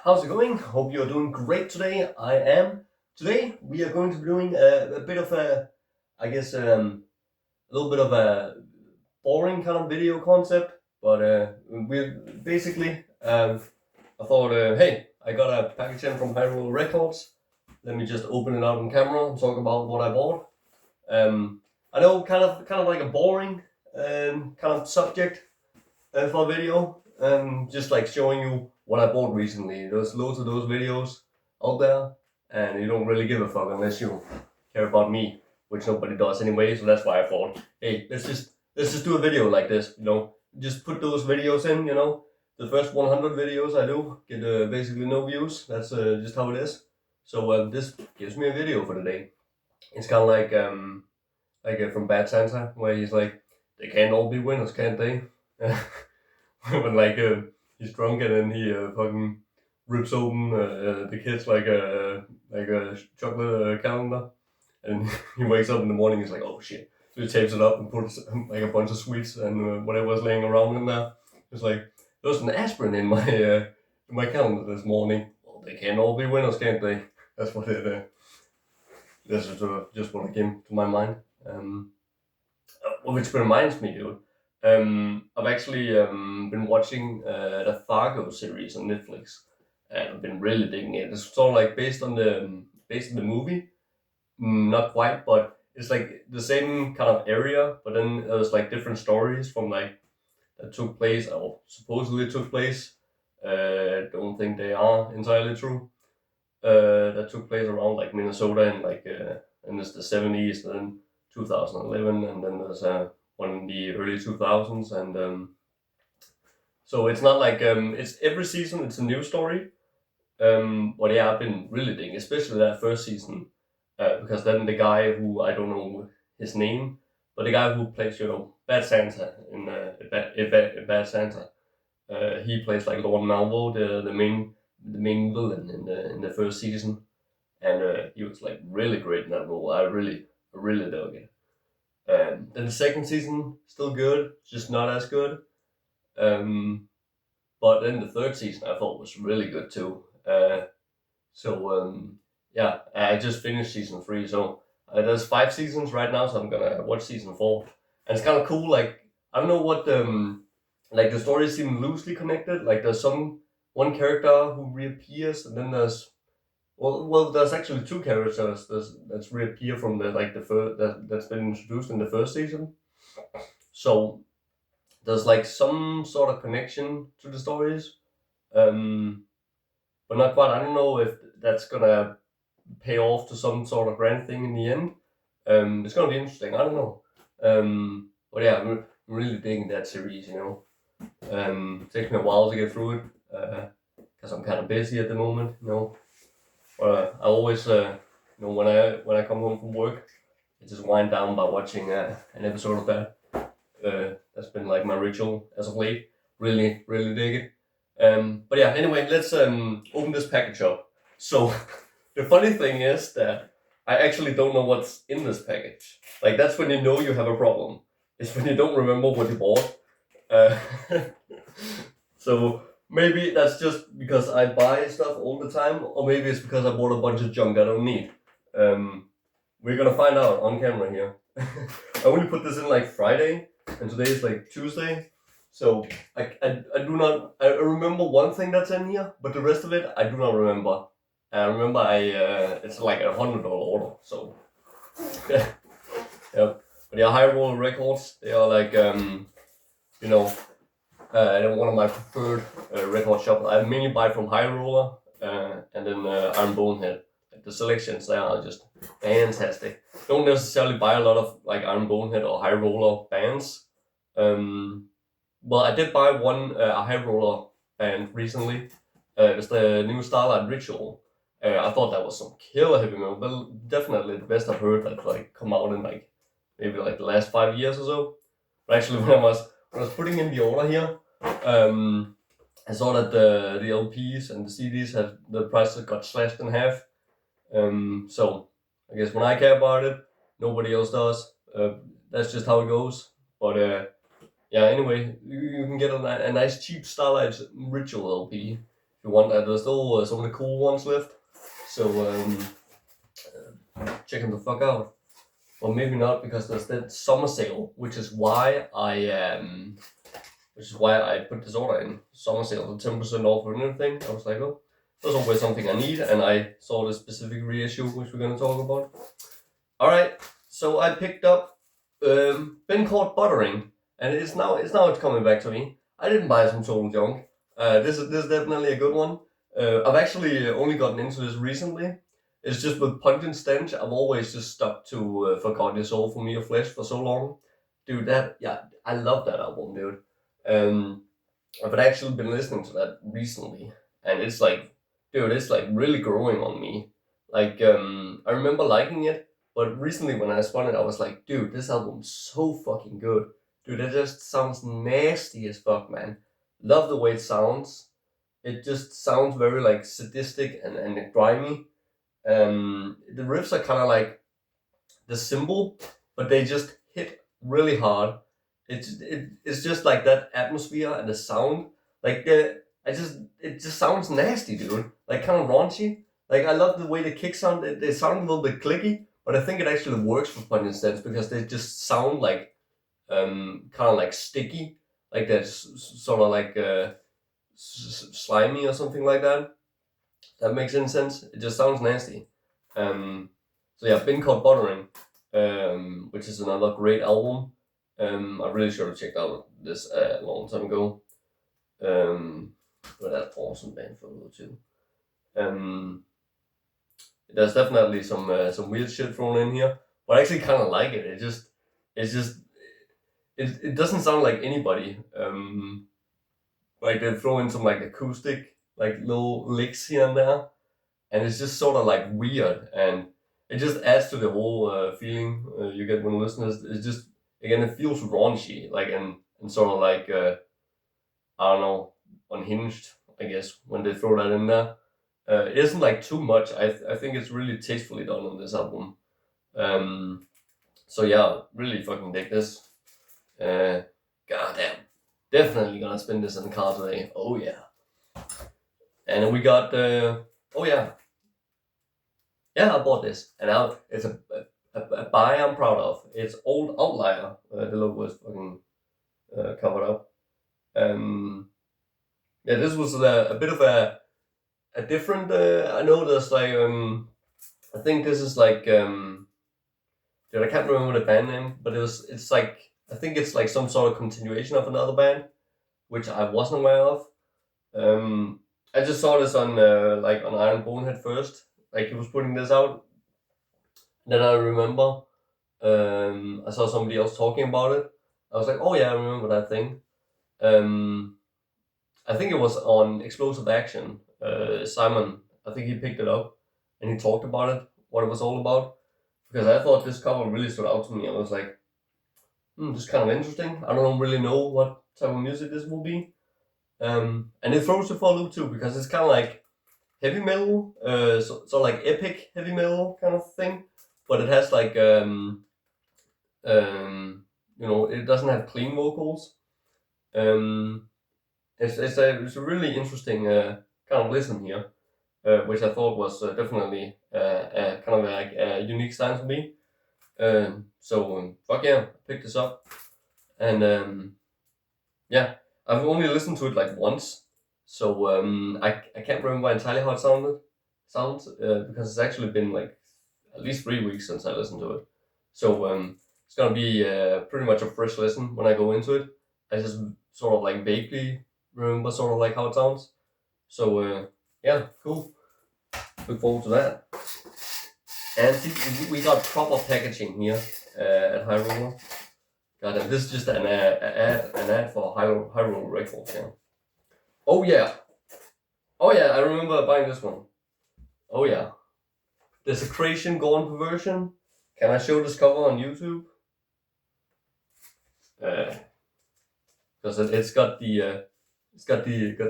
How's it going? Hope you're doing great today. I am. Today we are going to be doing a bit of I guess, a little bit of a boring kind of video concept, but we're basically, I thought, hey, I got a package in from Hyrule Records. Let me just open it out on camera and talk about what I bought. I know, kind of like a boring kind of subject for a video. Just like showing you what I bought recently. There's loads of those videos out there, and you don't really give a fuck unless you care about me, which nobody does anyway. So that's why I thought, hey, let's just do a video like this. Just put those videos in. The first 100 videos I do get basically no views. That's just how it is. So this gives me a video for the day. It's kind of like from Bad Santa, where he's like, they can't all be winners, can't they? When he's drunk and then he fucking rips open the kids like a chocolate calendar, and he wakes up in the morning. He's like, oh shit! So he tapes it up and puts like a bunch of sweets and whatever's laying around in there. It's like there's an aspirin in my calendar this morning. Well, they can't all be winners, can't they? That's what it. That's just what came to my mind. Which reminds me, dude. I've actually been watching the Fargo series on Netflix, and I've been really digging it. It's sort of like based on the movie, not quite, but it's like the same kind of area, but then there's like different stories from like that took place or supposedly took place. Don't think they are entirely true. That took place around like Minnesota and it's the 70s, and then 2011, and then there's one in the early 2000s, and so it's not like it's every season it's a new story. But yeah, I've been really digging, especially that first season, because then the guy who I don't know his name, but the guy who plays Bad Santa in Bad Santa, he plays like Lord Malvo, the main villain in the first season, and he was like really great in that role. I really dug it. Then the second season still good, just not as good. Um, but then the third season I thought was really good too. So yeah, I just finished season three. So there's 5 seasons right now, so I'm gonna watch season four, and it's kind of cool. Like I don't know what like the stories seem loosely connected. Like there's one character who reappears, and then there's actually two characters that's reappear from the first that's been introduced in the first season. So there's like some sort of connection to the stories, um, but not quite. I don't know if that's gonna pay off to some sort of grand thing in the end. It's gonna be interesting. I don't know. But yeah, I'm really digging that series. It takes me a while to get through it because I'm kind of busy at the moment. I always, when I come home from work, I just wind down by watching an episode of that. That's been like my ritual as of late. Really, really dig it. But yeah, anyway, let's open this package up. So the funny thing is that I actually don't know what's in this package. Like that's when you know you have a problem. It's when you don't remember what you bought. Uh, so maybe that's just because I buy stuff all the time, or maybe it's because I bought a bunch of junk I don't need. We're gonna find out on camera here. I only put this in like Friday, and today is like Tuesday. So I do not. I remember one thing that's in here, but the rest of it I do not remember. I remember it's like $100 order. So yeah. But yeah, Hyrule Records. They are like you know one of my preferred record shops. I mainly buy from Hyrule and then Iron Bonehead. Like, the selections there are just fantastic. Don't necessarily buy a lot of like Iron Bonehead or High Roller bands. Well, I did buy one High Roller band recently. It's the new Starlight Ritual. I thought that was some killer heavy metal, but definitely the best I've heard that like come out in like maybe like the last 5 years or so. But actually, when I was putting in the order here, I saw that the LPs and the CDs had the prices got slashed in half. So I guess when I care about it, nobody else does. That's just how it goes. But yeah. Anyway, you can get a nice cheap Starlight Ritual LP you want. There's still some of the cool ones left, so check them the fuck out. Or maybe not, because there's that summer sale, which is why I put this order in. Summer sale, 10% off or anything. I was like, oh, there's always something I need, and I saw this specific reissue, which we're gonna talk about. All right, so I picked up Been Caught Buttering, and it's coming back to me. I didn't buy some total junk. This is definitely a good one. I've actually only gotten into this recently. It's just with Pungent Stench, I've always just stuck to For God Your Soul for Me Your Flesh for so long. Dude, I love that album, dude. I've actually been listening to that recently, and it's like, dude, it's like really growing on me. Like, I remember liking it, but recently when I spun it, I was like, dude, this album's so fucking good. Dude, it just sounds nasty as fuck, man. Love the way it sounds. It just sounds very like sadistic and grimy. The riffs are kind of like the cymbal, but they just hit really hard. It's just like that atmosphere and the sound. Like it just sounds nasty, dude. Like kind of raunchy. Like I love the way the kicks sound. They sound a little bit clicky, but I think it actually works for Pungent Stench because they just sound like kind of like sticky, like that's sort of like slimy or something like that. That makes any sense. It just sounds nasty. So yeah, Been Caught Buttering, which is another great album. I really should have checked out this a long time ago. But that awesome band photo too. There's definitely some weird shit thrown in here, but I actually kind of like it. It doesn't sound like anybody. Like they throw in some like acoustic like little licks here and there, and it's just sort of like weird, and it just adds to the whole feeling you get when listeners. It's just, again, it feels raunchy, like and sort of like I don't know, unhinged, I guess, when they throw that in there. It isn't like too much. I think it's really tastefully done on this album. So yeah, really fucking dig this. Goddamn, definitely gonna spin this in the car today. Oh yeah. And then we got oh yeah, I bought this, and now it's a buy I'm proud of. It's Old Outlier. The logo is fucking covered up. Yeah, this was a bit of a different. I know there's like I think this is like dude, I can't remember the band name, but it's like, I think it's like some sort of continuation of another band, which I wasn't aware of. I just saw this on like on Iron Bonehead first. Like he was putting this out. Then I remember I saw somebody else talking about it. I was like, oh yeah, I remember that thing. I think it was on Explosive Action. Simon, I think he picked it up and he talked about it, what it was all about. Because I thought this cover really stood out to me. I was like, this is kind of interesting. I don't really know what type of music this will be. And it throws you for a loop too, because it's kind of like heavy metal, so like epic heavy metal kind of thing. But it has like, you know, it doesn't have clean vocals. It's a really interesting kind of listen here, which I thought was definitely kind of like a unique style to me. So fuck yeah, picked this up, and yeah, I've only listened to it like once, so I can't remember entirely how it sounds because it's actually been like at least 3 weeks since I listened to it. So it's gonna be pretty much a fresh listen when I go into it. I just sort of like vaguely remember sort of like how it sounds. So yeah, cool. Look forward to that. And see, we got proper packaging here at High Roller. God, this is just an ad for High Roller Records. Yeah. Oh yeah, I remember buying this one. Oh yeah, Desecration Gone Perversion. Can I show this cover on YouTube? Because it's got the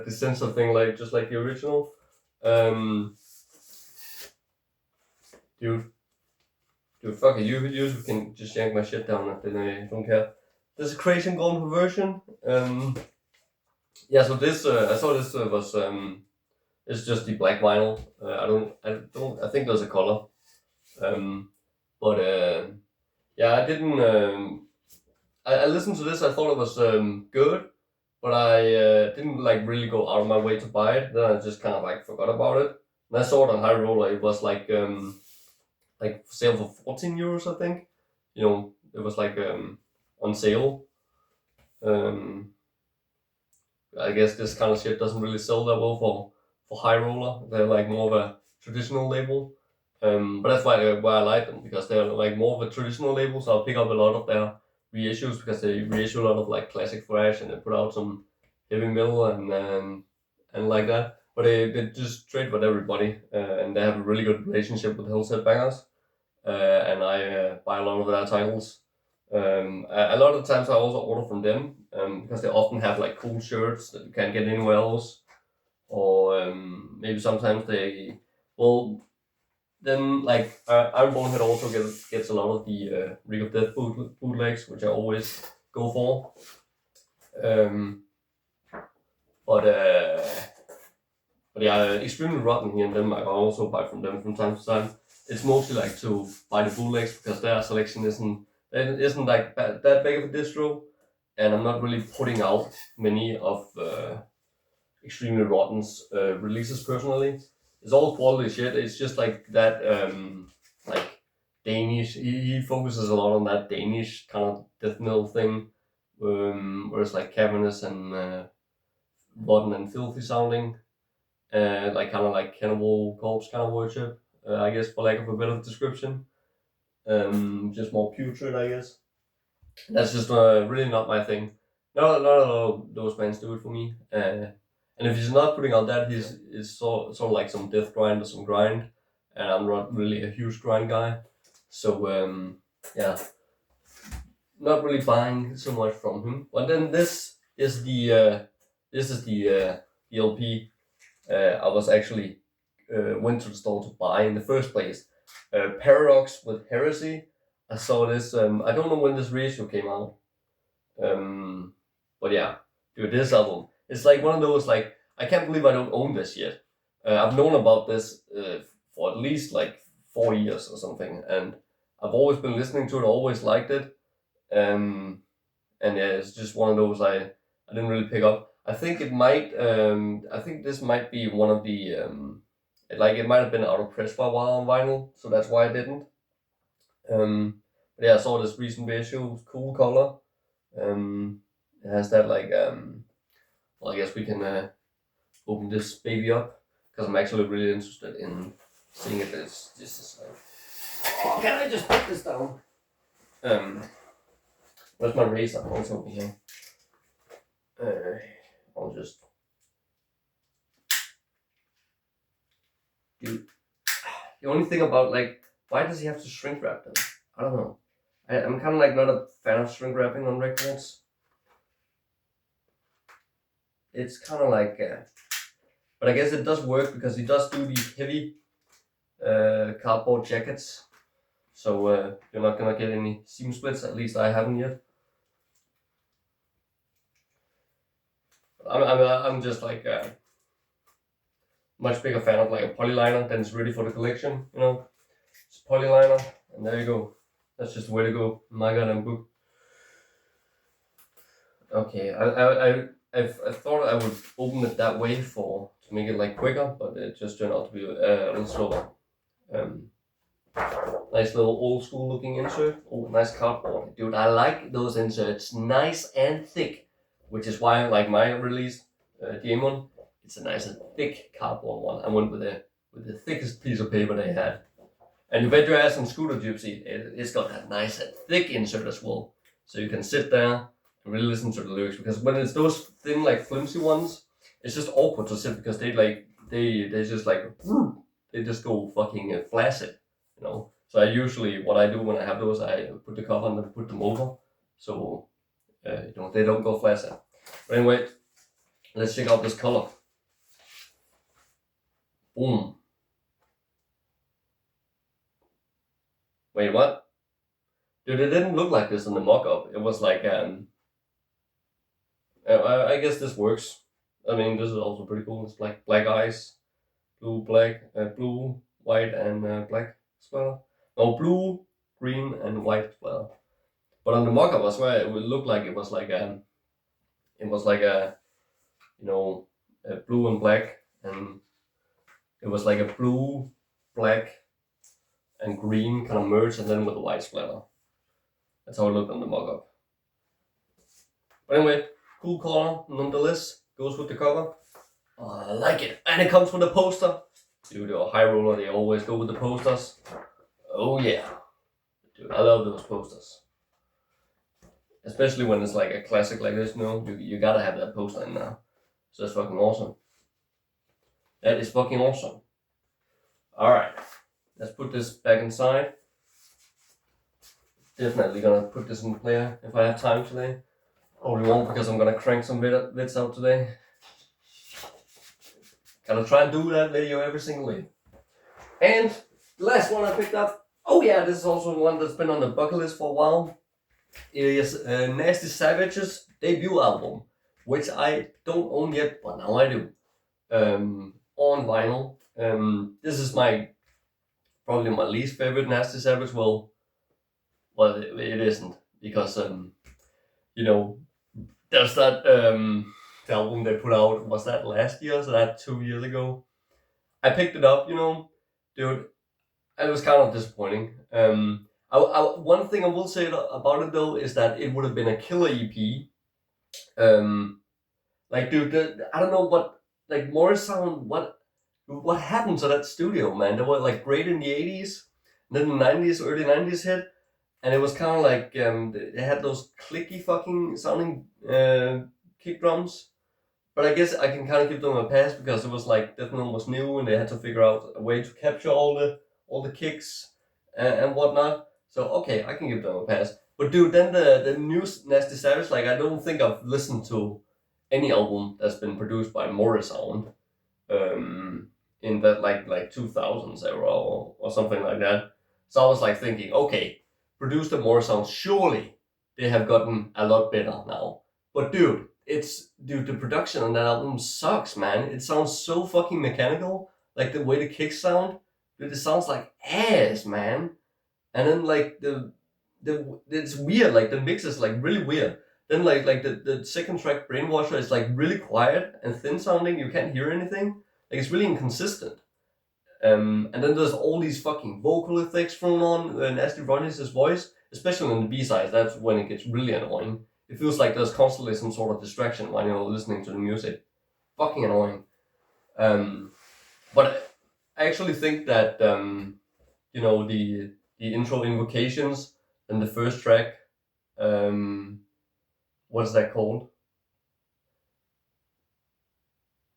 sensor thing like just like the original. Dude, fuck it. You can just yank my shit down if they don't care. Desecration Gone Perversion. Yeah, so this I saw this was It's just the black vinyl. I think there's a color. But yeah, I didn't. I listened to this. I thought it was good, but I didn't like really go out of my way to buy it. Then I just kind of like forgot about it. And I saw it on High Roller. It was like for sale for 14 euros, I think. You know, it was like on sale. Um, I guess this kind of shit doesn't really sell that well for High Roller. They're like more of a traditional label. But that's why I like them, because they're like more of a traditional label. So I'll pick up a lot of their reissues, because they reissue a lot of like classic thrash, and they put out some heavy metal and like that. But they just trade with everybody, and they have a really good relationship with Hillset Bangers. And I buy a lot of their titles. A lot of times I also order from them, because they often have like cool shirts that you can't get anywhere else, or maybe sometimes they, well, then like Iron Bonehead also gets a lot of the Ring of Death bootlegs, which I always go for. Um, but yeah, Extremely Rotten here in Denmark, I also buy from them from time to time. It's mostly like to buy the bootlegs, because their selection isn't like that big of a distro, and I'm not really putting out many of Extremely Rotten's releases personally. It's all quality shit. It's just like that, like Danish. He focuses a lot on that Danish kind of death metal thing, where it's like cavernous and rotten and filthy sounding, like kind of like Cannibal Corpse kind of worship. I guess, for lack of a better description. Just more putrid, I guess. That's just really not my thing. Not all those bands do it for me. And if he's not putting out that, he's sort of like some death grind or some grind, and I'm not really a huge grind guy. So yeah, not really buying so much from him. But then this is the LP I was actually went to the store to buy in the first place. Paradox with Heresy. I saw this. I don't know when this reissue came out. But yeah, dude, this album. It's like one of those, like, I can't believe I don't own this yet. I've known about this for at least like 4 years or something, and I've always been listening to it, always liked it. And yeah, it's just one of those I didn't really pick up. I think it might. I think this might be one of the. It might have been out of press for a while on vinyl, so that's why I didn't. But yeah, I saw this recent reissue, cool color. It has that like. Well, I guess we can open this baby up, because I'm actually really interested in seeing it. This is like. Oh, can I just put this down? Where's my razor? Oh, it's over here. I'll just. Dude, the only thing about, like, why does he have to shrink wrap them? I don't know. I'm kind of like not a fan of shrink wrapping on records. It's kind of like, but I guess it does work, because he does do these heavy cardboard jackets. So you're not gonna get any seam splits. At least I haven't yet. I'm just like much bigger fan of like a polyliner than it's ready for the collection. You know, it's polyliner, and there you go. That's just the way to go in my goddamn book. Okay, I thought I would open it that way to make it like quicker, but it just turned out to be a little slower. Nice little old school looking insert. Oh, nice cardboard. Dude, I like those inserts. Nice and thick, which is why I like my release, Demon. It's a nice and thick cardboard one. I went with the thickest piece of paper they had. And you bet your ass on Scooter Gypsy, it's got that nice and thick insert as well. So you can sit there and really listen to the lyrics, because when it's those thin, like flimsy ones, it's just awkward to sit, because they just like, they just go fucking flaccid, you know. So what I do when I have those, I put the cover and then put them over, so they don't go flaccid. But anyway, let's check out this color. Boom. Wait, what? Dude, it didn't look like this in the mock-up. It was like, I guess this works. I mean, this is also pretty cool. It's like black eyes. blue, white, and black splatter. No, blue, green, and white splatter. But on the mock-up, I swear it would look like it was like a, you know, a blue and black, and it was like a blue, black, and green kind of merge, and then with a white splatter. That's how it looked on the mock-up. But anyway, cool color nonetheless. Goes with the cover. I like it, and it comes with a poster. Dude, your high roller, they always go with the posters. Oh yeah, dude, I love those posters. Especially when it's like a classic like this, you gotta have that poster in there. So that's fucking awesome. That is fucking awesome. Alright, let's put this back inside. Definitely gonna put this in the player if I have time today. Probably won't because I'm gonna crank some vids out today. Gotta try and do that video every single day. And the last one I picked up, oh yeah, this is also one that's been on the bucket list for a while. It is Nasty Savage's debut album, which I don't own yet, but now I do. On vinyl. This is probably my least favorite Nasty Savage. Well, it isn't, because there's that the album they put out, was that last year? So that 2 years ago. I picked it up, dude. It was kind of disappointing. One thing I will say about it though is that it would have been a killer EP. Like, dude, I don't know what, like, Morrisound, what happened to that studio, man? They were like great in the 80s, and then the 90s, early 90s hit, and it was kind of like they had those clicky fucking sounding kick drums. But I guess I can kind of give them a pass because it was like Death Metal was new and they had to figure out a way to capture all the kicks and whatnot. So okay, I can give them a pass. But dude, then the new Nasty Savage, like, I don't think I've listened to any album that's been produced by Morrisound in that like 2000s era or something like that. So I was like thinking, okay, produced by Morrisound, surely they have gotten a lot better now. But dude, the production on that album sucks, man. It sounds so fucking mechanical. Like the way the kicks sound, dude, it sounds like ass, man. And then like the it's weird. Like the mix is like really weird. Then like the second track, Brainwasher, is like really quiet and thin sounding. You can't hear anything. Like it's really inconsistent. And then there's all these fucking vocal effects thrown on Nasty Ronnie's voice, especially on the B-sides. That's when it gets really annoying. It feels like there's constantly some sort of distraction while you're listening to the music. Fucking annoying. But I actually think that the intro invocations and the first track, what is that called?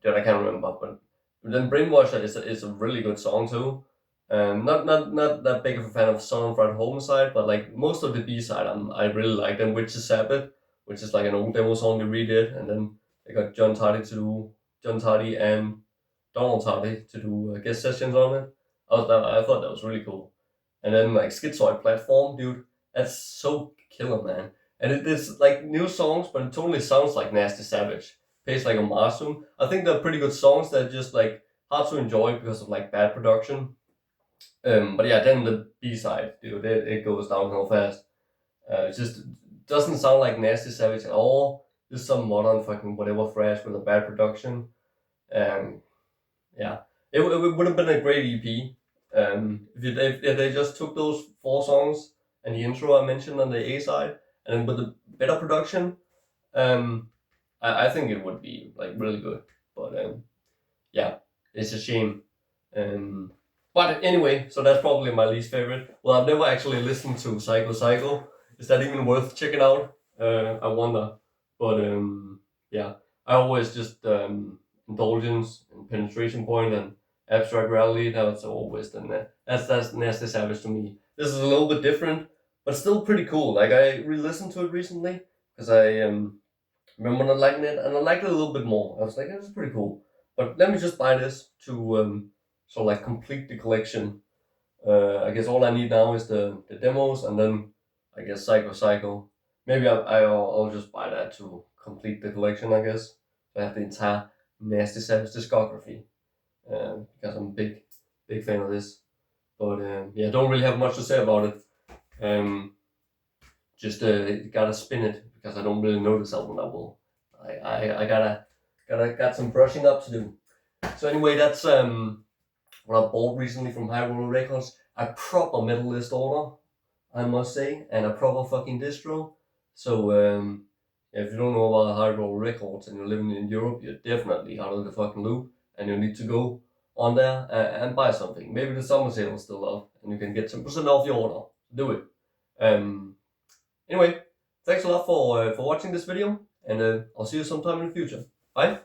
Dude, I can't remember. But then Brainwasher is a really good song too. Not that big of a fan of Song from Homicide, but like most of the B-side I really like them, which is Sabbath, which is like an old demo song they redid, and then they got John Tardy and Donald Tardy to do guest sessions on it. I thought that was really cool. And then like Schizoid Platform, dude, that's so killer, man. And it is like new songs, but it totally sounds like Nasty Savage. Plays like a Marsum. I think they're pretty good songs that are just like hard to enjoy because of like bad production. But yeah, then the B-side, dude, it goes downhill fast. It just doesn't sound like Nasty Savage at all. Just some modern fucking whatever thrash with a bad production. Yeah, it would have been a great EP. If they just took those 4 songs and the intro I mentioned on the A side, and then with a better production, I think it would be like really good. But yeah, it's a shame. But anyway, so that's probably my least favorite. Well, I've never actually listened to Psycho. Is that even worth checking out? I wonder. But yeah, I always just Indulgence and Penetration Point and Abstract Reality. That's always that's Nasty Savage to me. This is a little bit different, but still pretty cool. Like I re-listened to it recently because I remember not liking it, and I liked it a little bit more. I was like, this is pretty cool. But let me just buy this to like complete the collection. I guess all I need now is the demos, and then I guess Psycho. Maybe I'll just buy that to complete the collection. I guess so I have the entire Nasty Savage discography. because I'm a big fan of this. But yeah, don't really have much to say about it. Just gotta spin it because I don't really know this album that well. I got some brushing up to do. So anyway, that's what I bought recently from High Roller Records. A proper metalist order, I must say, and a proper fucking distro. So if you don't know about High Roller Records and you're living in Europe, you're definitely out of the fucking loop, and you need to go on there and buy something. Maybe the summer sale is still up, and you can get 10% off your order. Do it. Anyway, thanks a lot for watching this video, and I'll see you sometime in the future. Bye.